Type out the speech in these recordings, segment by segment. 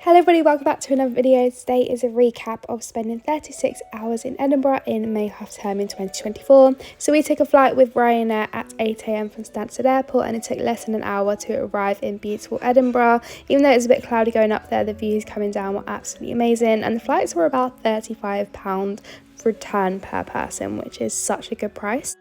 Hello everybody, welcome back to another video. Today is a recap of spending 36 hours in Edinburgh in May half term in 2024. So we took a flight with Ryanair at 8 AM from Stansted Airport, and it took less than an hour to arrive in beautiful Edinburgh. Even though it was a bit cloudy going up there, the views coming down were absolutely amazing, and the flights were about £35 return per person, which is such a good price.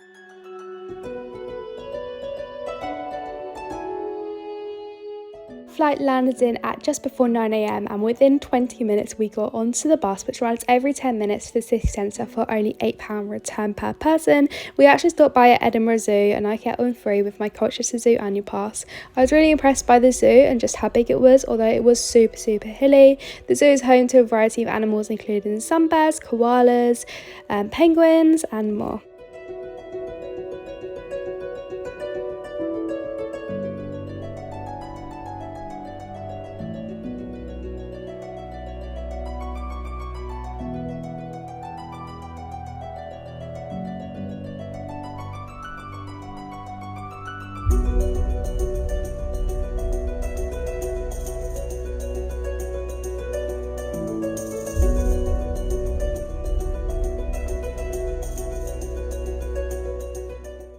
Flight landed in at just before 9 AM, and within 20 minutes we got onto the bus, which rides every 10 minutes to the city centre for only £8 return per person. We actually stopped by at Edinburgh Zoo, and I get on free with my Colchester Zoo annual pass. I was really impressed by the zoo and just how big it was, although it was super hilly. The zoo is home to a variety of animals including sun bears, koalas, penguins and more.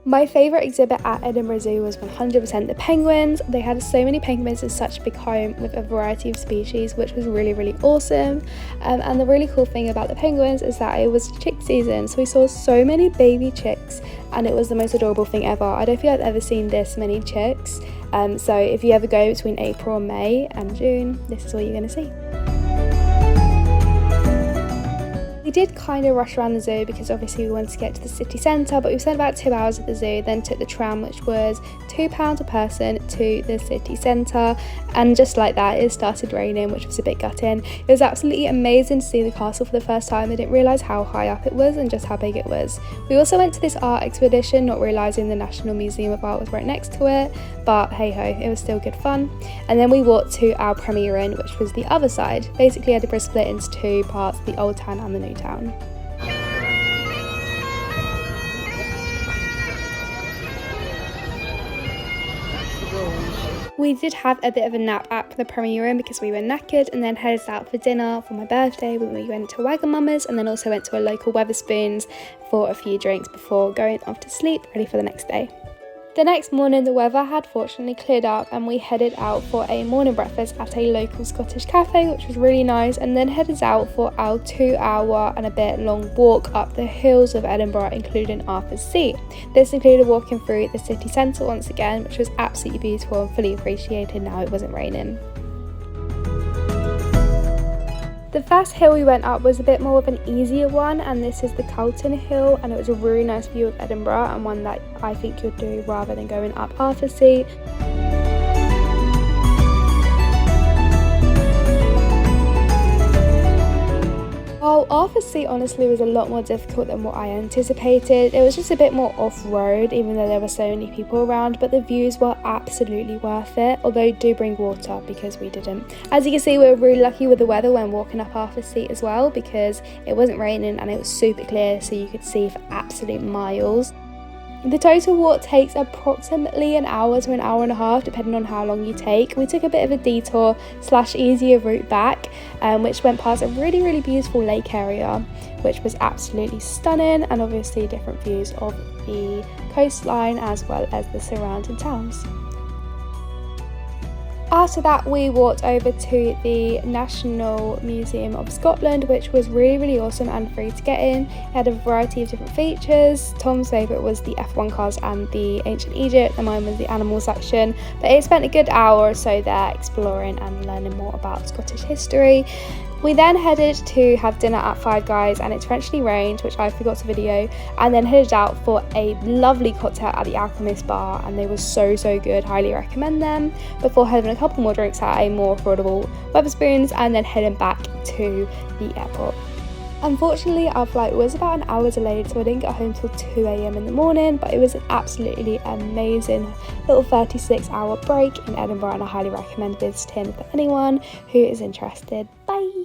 My favourite exhibit at Edinburgh Zoo was 100% the penguins. They had so many penguins in such a big home with a variety of species, which was really awesome. And the really cool thing about the penguins is that it was chick season, so we saw so many baby chicks, and it was the most adorable thing ever. I don't think I've ever seen this many chicks. So if you ever go between April, May and June, this is what you're going to see. We did kind of rush around the zoo because obviously we wanted to get to the city centre, but we spent about 2 hours at the zoo, then took the tram, which was £2 a person to the city centre, and just like that it started raining, which was a bit gutting. It was absolutely amazing to see the castle for the first time. I didn't realise how high up it was and just how big it was. We also went to this art exhibition, not realising the National Museum of Art was right next to it, but hey ho, it was still good fun. And then we walked to our premier inn, which was the other side. Basically Edinburgh split into two parts, the old town and the new town. We did have a bit of a nap at the Premier Inn because we were knackered, and then headed out for dinner for my birthday when we went to Wagamama's, and then also went to a local Wetherspoons for a few drinks before going off to sleep, ready for the next day. The next morning the weather had fortunately cleared up, and we headed out for a morning breakfast at a local Scottish cafe, which was really nice, and then headed out for our 2 hour and a bit long walk up the hills of Edinburgh, including Arthur's Seat. This included walking through the city centre once again, which was absolutely beautiful and fully appreciated now it wasn't raining. The first hill we went up was a bit more of an easier one, and this is the Calton hill, and it was a really nice view of Edinburgh, and one that I think you'll do rather than going up Arthur's Seat. While Arthur's Seat honestly was a lot more difficult than what I anticipated. It was just a bit more off-road, even though there were so many people around, but the views were absolutely worth it, although do bring water because we didn't. As you can see, we were really lucky with the weather when walking up Arthur's Seat as well, because it wasn't raining and it was super clear, so you could see for absolute miles. The total walk takes approximately an hour to an hour and a half, depending on how long you take. We took a bit of a detour / easier route back, which went past a really beautiful lake area, which was absolutely stunning, and obviously different views of the coastline as well as the surrounding towns. After that we walked over to the National Museum of Scotland, which was really awesome and free to get in. It had a variety of different features. Tom's favourite was the F1 cars and the ancient Egypt, and mine was the animal section, but it spent a good hour or so there exploring and learning more about Scottish history. We then headed to have dinner at Five Guys, and it eventually rained, which I forgot to video, and then headed out for a lovely cocktail at the Alchemist bar, and they were so good, highly recommend them, before having a couple more drinks at a more affordable Wetherspoons, and then heading back to the airport. Unfortunately our flight was about an hour delayed, so I didn't get home till 2 AM in the morning, but it was an absolutely amazing little 36-hour break in Edinburgh, and I highly recommend visiting for anyone who is interested. Bye!